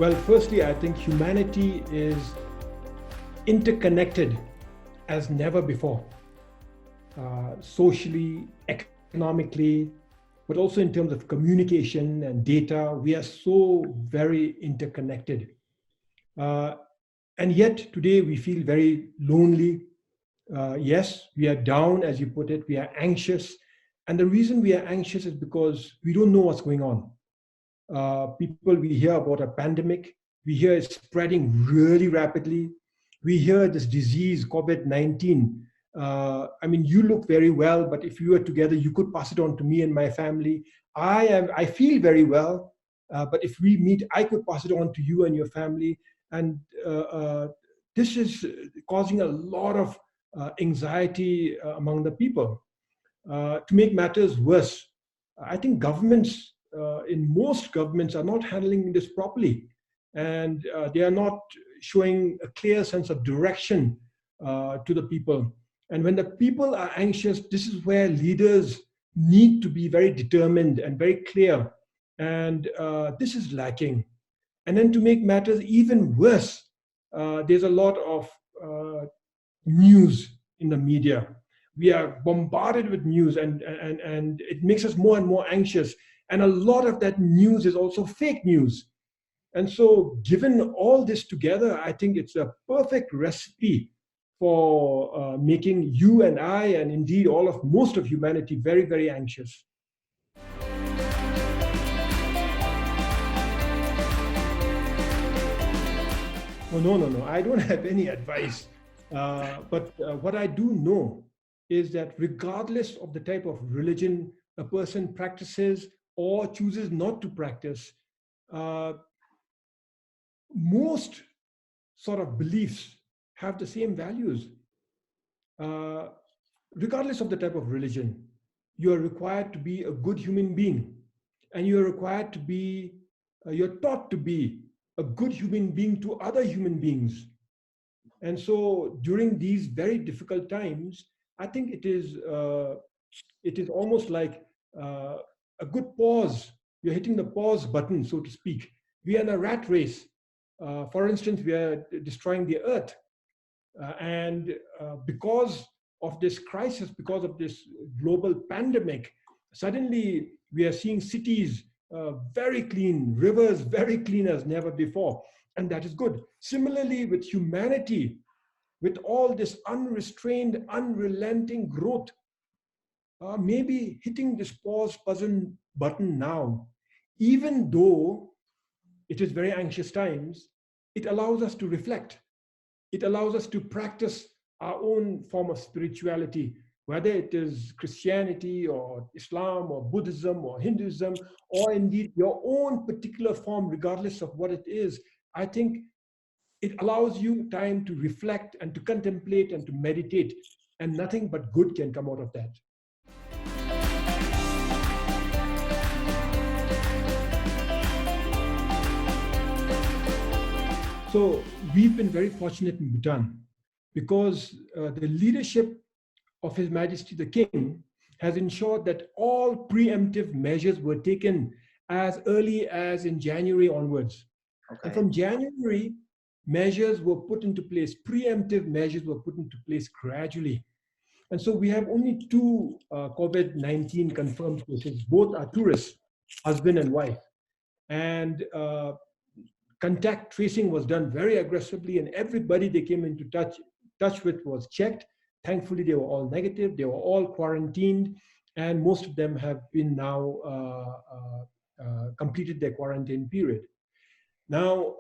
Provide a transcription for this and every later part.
Well, firstly, I think humanity is interconnected as never before, socially, economically, but also in terms of communication and data. We are so very interconnected. Uh, and yet today we feel very lonely. Yes, we are down, as you put it, we are anxious. And the reason we are anxious is because we don't know what's going on. People, we hear about a pandemic, we hear it's spreading really rapidly. We hear this disease, COVID-19. I mean, you look very well, but if you were together, you could pass it on to me and my family. I feel very well, but if we meet, I could pass it on to you and your family. And this is causing a lot of anxiety among the people. To make matters worse, I think governments, in most governments, are not handling this properly, and they are not showing a clear sense of direction to the people. And when the people are anxious, this is where leaders need to be very determined and very clear. And this is lacking. And then to make matters even worse, there's a lot of news in the media. We are bombarded with news, and it makes us more and more anxious. And a lot of that news is also fake news. And so, given all this together, I think it's a perfect recipe for making you and I, and indeed most of humanity, very, very anxious. Oh, no. I don't have any advice. But what I do know is that regardless of the type of religion a person practices or chooses not to practice, most sort of beliefs have the same values. Regardless of the type of religion, you are required to be a good human being, and you are required to be, you're taught to be a good human being to other human beings. And so during these very difficult times, I think it is almost like a good pause. You're hitting the pause button, so to speak. We are in a rat race. For instance, we are destroying the earth. And because of this crisis, because of this global pandemic, suddenly we are seeing cities very clean, rivers very clean as never before. And that is good. Similarly, with humanity, with all this unrestrained, unrelenting growth, maybe hitting this pause button now, even though it is very anxious times, it allows us to reflect. It allows us to practice our own form of spirituality, whether it is Christianity or Islam or Buddhism or Hinduism, or indeed your own particular form, regardless of what it is. I think it allows you time to reflect and to contemplate and to meditate, and nothing but good can come out of that. So we've been very fortunate in Bhutan because the leadership of His Majesty the King has ensured that all preemptive measures were taken as early as in January onwards. Okay. And from January, measures were put into place, preemptive measures were put into place gradually. And so we have only two COVID-19 confirmed cases. Both are tourists, husband and wife. And contact tracing was done very aggressively, and everybody they came into touch with was checked. Thankfully, they were all negative. They were all quarantined, and most of them have been now completed their quarantine period. Now,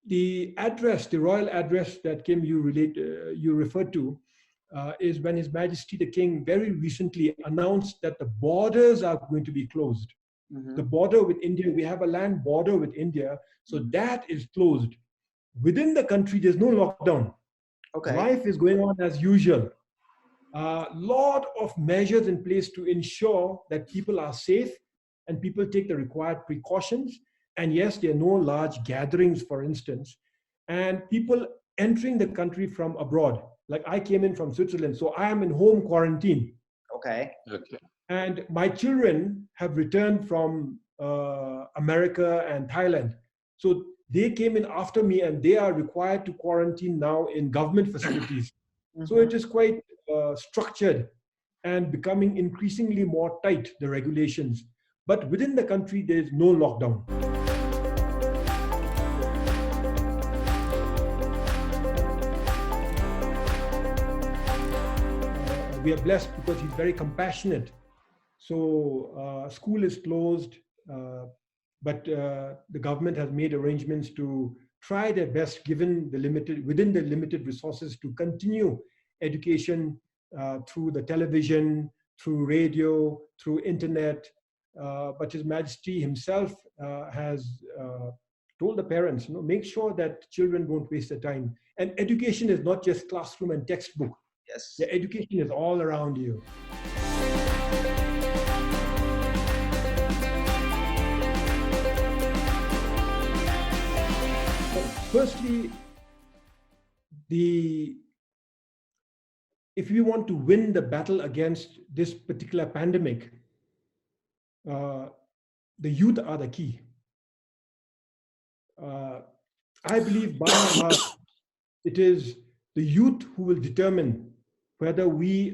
the royal address that you referred to, is when His Majesty the King very recently announced that the borders are going to be closed. Mm-hmm. The border with India, we have a land border with India, so that is closed. Within the country, there's no lockdown. Okay. Life is going on as usual. A lot of measures in place to ensure that people are safe and people take the required precautions. And yes, there are no large gatherings, for instance, and people entering the country from abroad. Like I came in from Switzerland, so I am in home quarantine. Okay. And my children have returned from America and Thailand. So they came in after me, and they are required to quarantine now in government facilities. So it is quite structured and becoming increasingly more tight, the regulations. But within the country, there is no lockdown. We are blessed because he's very compassionate. So school is closed, but the government has made arrangements to try their best, given the within the limited resources, to continue education through the television, through radio, through internet. But His Majesty himself has told the parents, make sure that children don't waste their time. And education is not just classroom and textbook. Yes. The education is all around you. Firstly, if we want to win the battle against this particular pandemic, the youth are the key. I believe by and large, it is the youth who will determine whether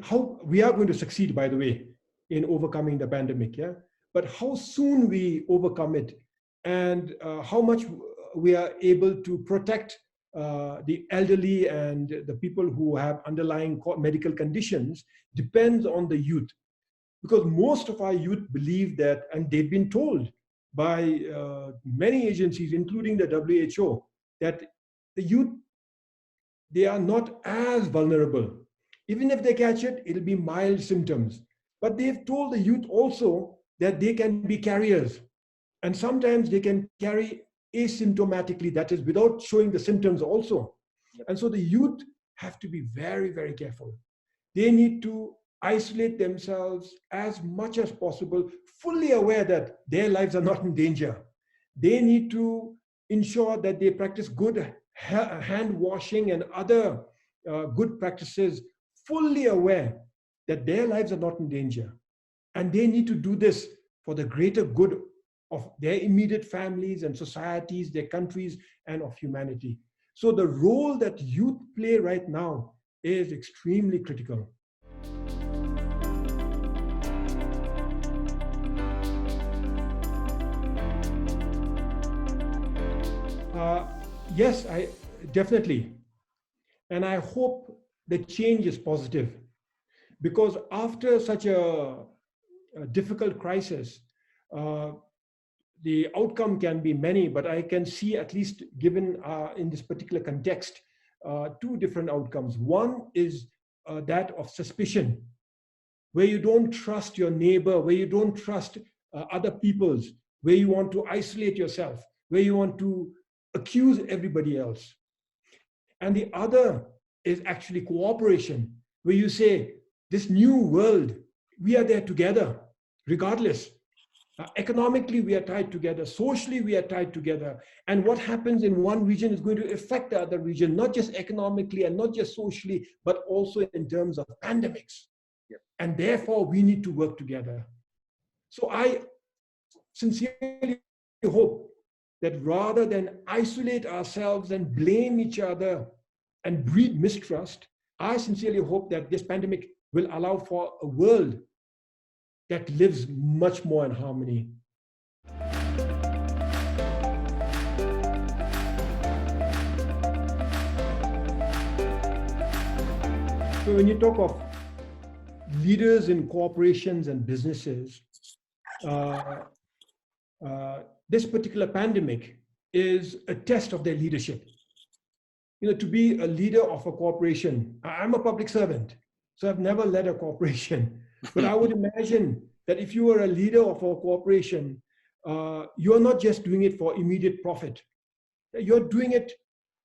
how we are going to succeed, by the way, in overcoming the pandemic, yeah? But how soon we overcome it, and how much we are able to protect the elderly and the people who have underlying medical conditions depends on the youth. Because most of our youth believe that, and they've been told by many agencies, including the WHO, that the youth, they are not as vulnerable. Even if they catch it, it'll be mild symptoms. But they've told the youth also that they can be carriers. And sometimes they can carry asymptomatically, that is, without showing the symptoms also. And so the youth have to be very, very careful. They need to isolate themselves as much as possible, fully aware that their lives are not in danger. They need to ensure that they practice good hand washing and other good practices, fully aware that their lives are not in danger. And they need to do this for the greater good of their immediate families and societies, their countries, and of humanity. So the role that youth play right now is extremely critical. Yes, I definitely. And I hope the change is positive, because after such a difficult crisis, the outcome can be many, but I can see, at least given in this particular context, two different outcomes. One is that of suspicion, where you don't trust your neighbor, where you don't trust other peoples, where you want to isolate yourself, where you want to accuse everybody else. And the other is actually cooperation, where you say, this new world, we are there together, regardless. Economically, we are tied together. Socially, we are tied together. And what happens in one region is going to affect the other region, not just economically and not just socially, but also in terms of pandemics. Yep. And therefore, we need to work together. So I sincerely hope that rather than isolate ourselves and blame each other and breed mistrust, I sincerely hope that this pandemic will allow for a world that lives much more in harmony. So when you talk of leaders in corporations and businesses, this particular pandemic is a test of their leadership. To be a leader of a corporation, I'm a public servant, so I've never led a corporation. But I would imagine that if you are a leader of a corporation, you're not just doing it for immediate profit. You're doing it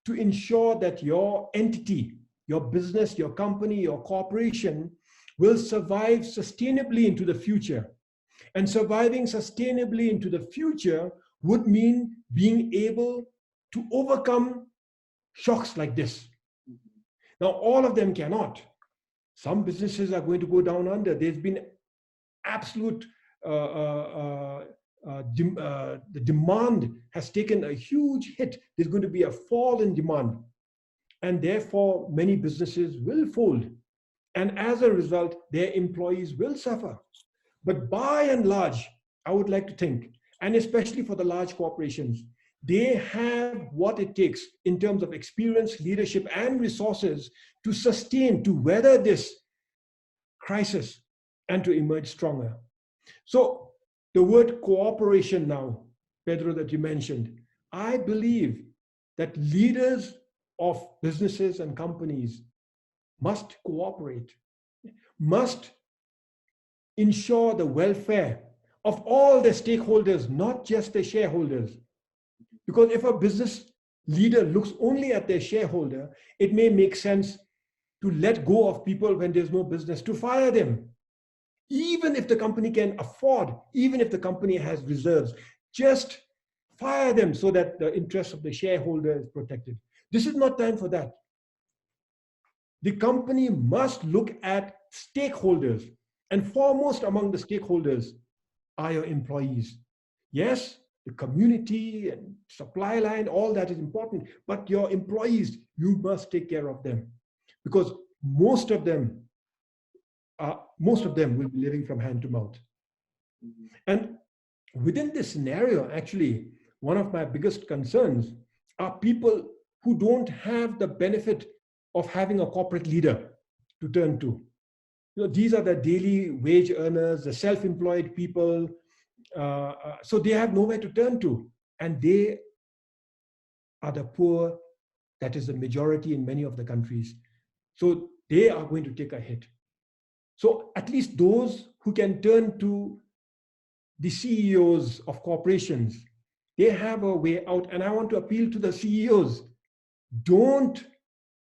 to ensure that your entity, your business, your company, your corporation will survive sustainably into the future. And surviving sustainably into the future would mean being able to overcome shocks like this. Now, all of them cannot. Some businesses are going to go down under. There's been absolute the demand has taken a huge hit. There's going to be a fall in demand. And therefore, many businesses will fold. And as a result, their employees will suffer. But by and large, I would like to think, and especially for the large corporations, they have what it takes in terms of experience, leadership, and resources to sustain, to weather this crisis and to emerge stronger. So the word cooperation now, Pedro, that you mentioned, I believe that leaders of businesses and companies must cooperate, must ensure the welfare of all the stakeholders, not just the shareholders. Because if a business leader looks only at their shareholder, it may make sense to let go of people when there's no business, to fire them. Even if the company can afford, even if the company has reserves, just fire them so that the interest of the shareholder is protected. This is not time for that. The company must look at stakeholders, and foremost among the stakeholders are your employees. Yes, the community and supply line, all that is important, but your employees, you must take care of them, because most of them will be living from hand to mouth. And within this scenario, actually, one of my biggest concerns are people who don't have the benefit of having a corporate leader to turn to. These are the daily wage earners, the self-employed people. So they have nowhere to turn to. And they are the poor. That is the majority in many of the countries. So they are going to take a hit. So at least those who can turn to the CEOs of corporations, they have a way out. And I want to appeal to the CEOs. Don't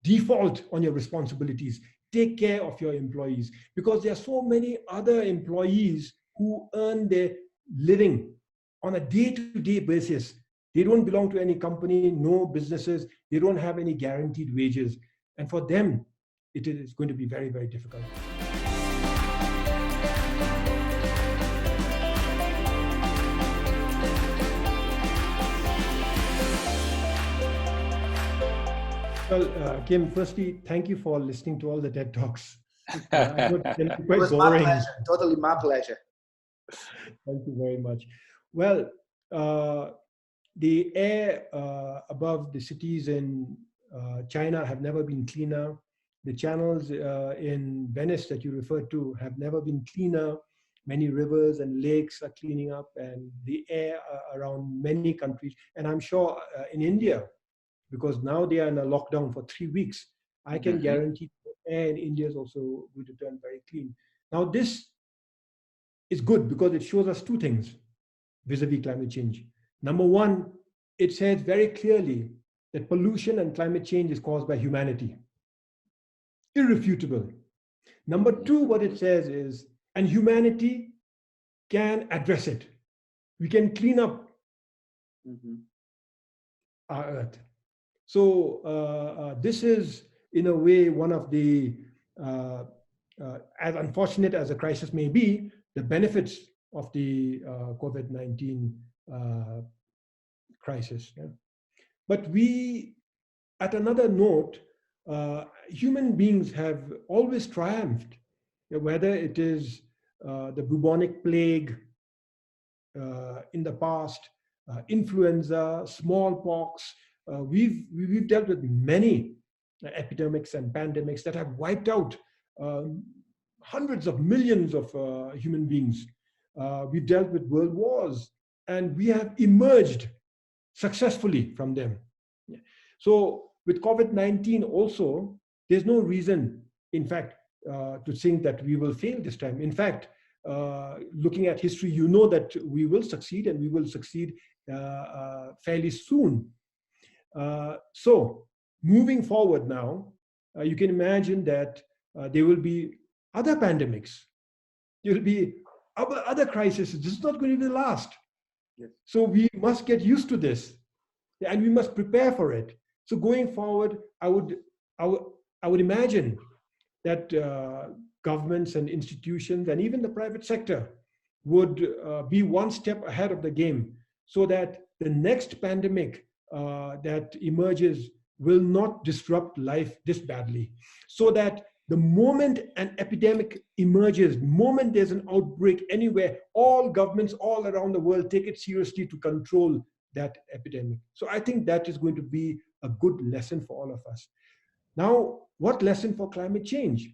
default on your responsibilities. Take care of your employees, because there are so many other employees who earn their living on a day-to-day basis. They don't belong to any company, no businesses. They don't have any guaranteed wages. And for them, it is going to be very, very difficult. Well, Kim, firstly, thank you for listening to all the TED Talks. I know it can be quite boring. My pleasure. Totally my pleasure. Thank you very much. Well, the air above the cities in China have never been cleaner. The channels in Venice that you referred to have never been cleaner. Many rivers and lakes are cleaning up, and the air around many countries. And I'm sure in India, because now they are in a lockdown for 3 weeks, I can guarantee the air in India is also going to turn very clean. Now, this is good because it shows us two things vis-a-vis climate change. Number one, it says very clearly that pollution and climate change is caused by humanity. Irrefutable. Number two, what it says is, and humanity can address it. We can clean up our earth. So this is, in a way, one of the, as unfortunate as the crisis may be, the benefits of the COVID-19 crisis. Yeah? But we, at another note, human beings have always triumphed, whether it is the bubonic plague in the past, influenza, smallpox. We've dealt with many epidemics and pandemics that have wiped out hundreds of millions of human beings. We've dealt with world wars, and we have emerged successfully from them. So with COVID-19 also, there's no reason, in fact, to think that we will fail this time. In fact, looking at history, you know that we will succeed, and we will succeed fairly soon. So moving forward now, you can imagine that there will be other pandemics. There will be other crises. This is not going to be the last. Yes. So we must get used to this, and we must prepare for it. So going forward, I would imagine that governments and institutions and even the private sector would be one step ahead of the game so that the next pandemic that emerges will not disrupt life this badly. So that the moment an epidemic emerges, the moment there's an outbreak anywhere, all governments all around the world take it seriously to control that epidemic. So I think that is going to be a good lesson for all of us. Now, what lesson for climate change?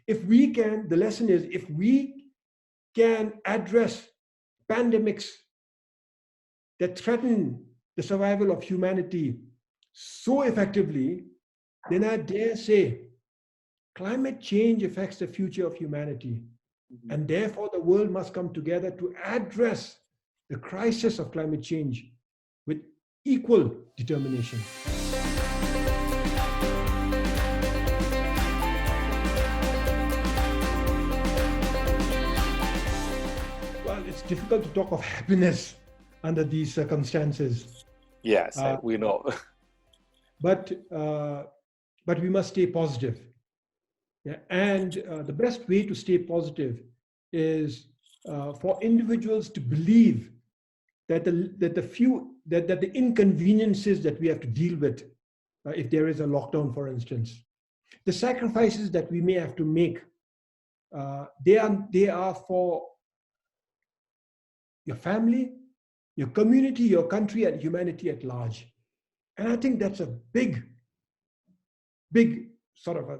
If we can, the lesson is if we can address pandemics that threaten the survival of humanity so effectively, then I dare say climate change affects the future of humanity. And therefore, the world must come together to address the crisis of climate change with equal determination. Well, it's difficult to talk of happiness under these circumstances. Yes, we know. But we must stay positive. Yeah, and the best way to stay positive is for individuals to believe that the inconveniences that we have to deal with, if there is a lockdown, for instance, the sacrifices that we may have to make, they are for your family, your community, your country, and humanity at large. And I think that's a big sort of a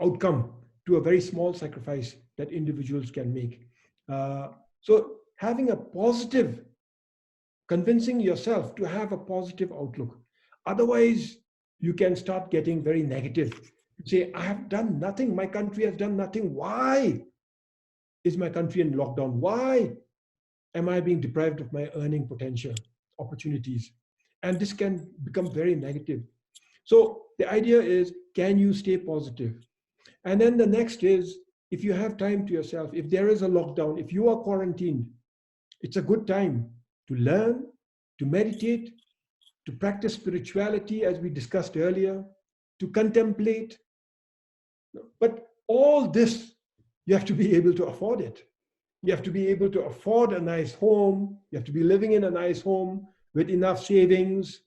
outcome to a very small sacrifice that individuals can make. So having a positive, convincing yourself to have a positive outlook. Otherwise, you can start getting very negative. Say, I have done nothing. My country has done nothing. Why is my country in lockdown? Why am I being deprived of my earning potential, opportunities? And this can become very negative. So the idea is, can you stay positive? And then the next is, if you have time to yourself, if there is a lockdown, if you are quarantined, it's a good time to learn, to meditate, to practice spirituality, as we discussed earlier, to contemplate. But all this, you have to be able to afford it. You have to be able to afford a nice home. You have to be living in a nice home with enough savings,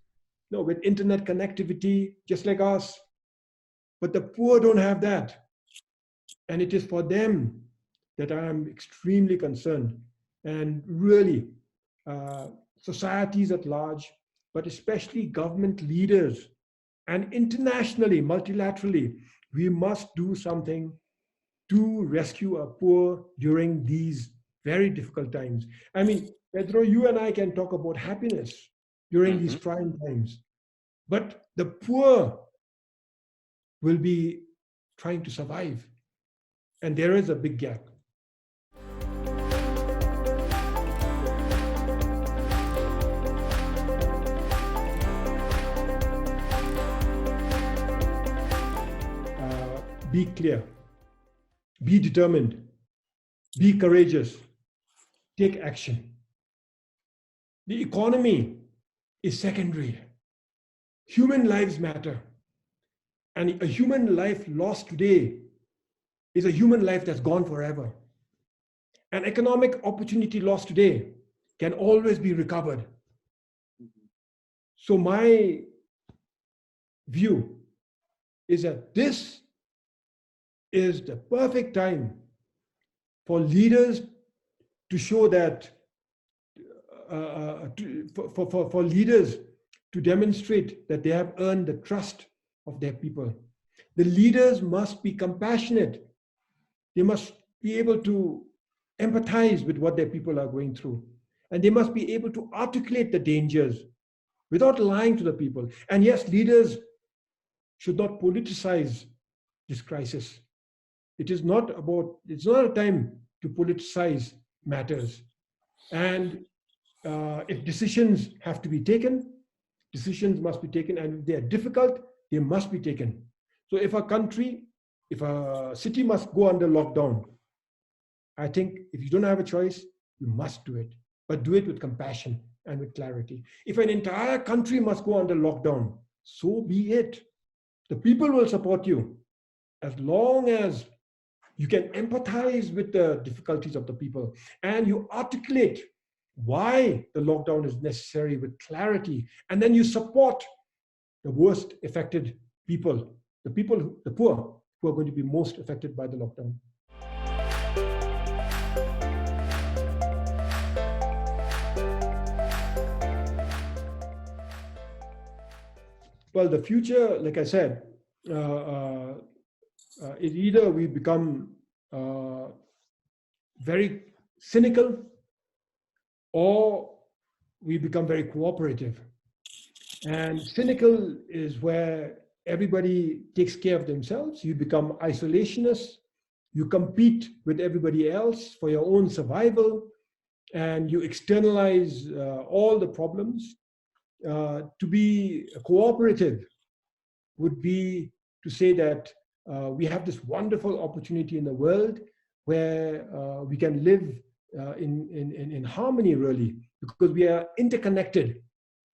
with internet connectivity, just like us. But the poor don't have that. And it is for them that I am extremely concerned. And really, societies at large, but especially government leaders, and internationally, multilaterally, we must do something to rescue our poor during these very difficult times. I mean, Pedro, you and I can talk about happiness during these trying times, but the poor will be trying to survive. And there is a big gap. Be clear, be determined, be courageous, take action. The economy is secondary. Human lives matter. And a human life lost today is a human life that's gone forever. An economic opportunity lost today can always be recovered. So my view is that this is the perfect time for leaders to show that, for leaders to demonstrate that they have earned the trust of their people. The leaders must be compassionate. They must be able to empathize with what their people are going through. And they must be able to articulate the dangers without lying to the people. And yes, leaders should not politicize this crisis. It's not a time to politicize matters. And if decisions have to be taken, decisions must be taken. And if they are difficult, they must be taken. So if a city must go under lockdown, I think if you don't have a choice, you must do it. But do it with compassion and with clarity. If an entire country must go under lockdown, so be it. The people will support you as long as You can empathize with the difficulties of the people, and you articulate why the lockdown is necessary with clarity, and then you support the worst affected people, the poor, who are going to be most affected by the lockdown. Well, the future, like I said, is either we become very cynical or we become very cooperative. And cynical is where everybody takes care of themselves. You become isolationist. You compete with everybody else for your own survival, and you externalize all the problems. To be cooperative would be to say that we have this wonderful opportunity in the world where we can live in harmony, really, because we are interconnected.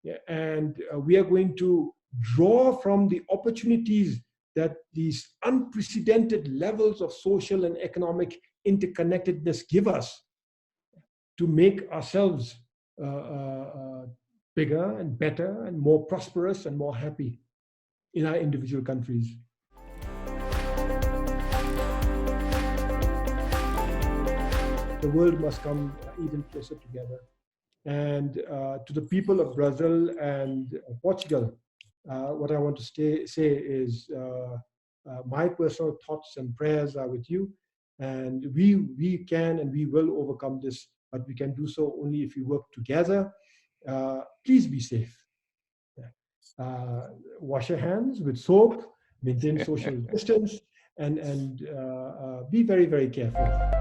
Yeah, and we are going to draw from the opportunities that these unprecedented levels of social and economic interconnectedness give us to make ourselves bigger and better and more prosperous and more happy in our individual countries. The world must come even closer together. And to the people of Brazil and Portugal, what I want to say is my personal thoughts and prayers are with you. And we can and we will overcome this, but we can do so only if we work together. Please be safe. Wash your hands with soap, maintain social distance, and be very, very careful.